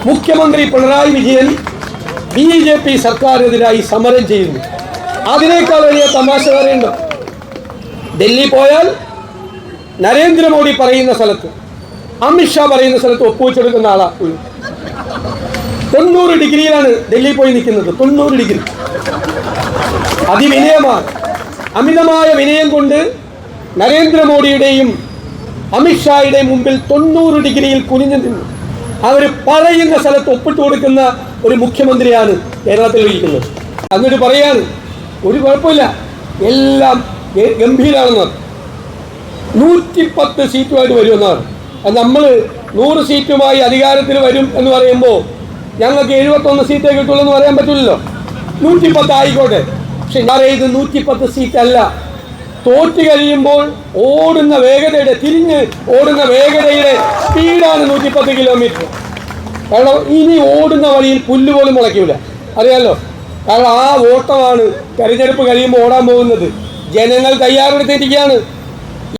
മുഖ്യമന്ത്രി പിണറായി വിജയൻ BJP സർക്കാരിനെതിരായി സമരം ചെയ്യുന്നു. അതിനേക്കാൾ വലിയ തമാശ പറയുന്നുണ്ട്. ഡൽഹി പോയാൽ നരേന്ദ്രമോദി പറയുന്ന സ്ഥലത്ത്, അമിത്ഷാ പറയുന്ന സ്ഥലത്ത് ഒപ്പുവെച്ചെടുക്കുന്ന ആളാണ്. 90 ഡിഗ്രിയിലാണ് ഡൽഹി പോയി നിൽക്കുന്നത്. 90 ഡിഗ്രി അതിവിനയമാണ്. അമിതമായ വിനയം കൊണ്ട് നരേന്ദ്രമോദിയുടെയും അമിത്ഷായുടെയും മുമ്പിൽ 90 ഡിഗ്രിയിൽ കുനിഞ്ഞു നിന്നു. അവർ പറയുന്ന സ്ഥലത്ത് ഒപ്പിട്ട് കൊടുക്കുന്ന ഒരു മുഖ്യമന്ത്രിയാണ് കേരളത്തിൽ ഇരിക്കുന്നത്. എന്നിട്ട് പറയാണ് ഒരു കുഴപ്പമില്ല, എല്ലാം ഗംഭീരമാണെന്ന്. 110 സീറ്റുമായിട്ട് വരുമെന്നാണ്. നമ്മൾ 100 സീറ്റുമായി അധികാരത്തിൽ വരും എന്ന് പറയുമ്പോൾ ഞങ്ങൾക്ക് 71 സീറ്റേ കിട്ടുള്ളൂ എന്ന് പറയാൻ പറ്റില്ലല്ലോ. 110 ആയിക്കോട്ടെ, പക്ഷെ ഇത് 110 സീറ്റല്ല. തോറ്റ് കഴിയുമ്പോൾ ഓടുന്ന വേഗതയുടെ, തിരിഞ്ഞ് ഓടുന്ന വേഗതയുടെ സ്പീഡാണ് 110 കിലോമീറ്റർ. കാരണം ഇനി ഓടുന്ന വഴിയിൽ പുല്ല് പോലും മുളയ്ക്കില്ല, അറിയാമല്ലോ. കാരണം ആ ഓട്ടമാണ് തെരഞ്ഞെടുപ്പ് കഴിയുമ്പോൾ ഓടാൻ പോകുന്നത്. ജനങ്ങൾ തയ്യാറെടുത്തിരിക്കുകയാണ്.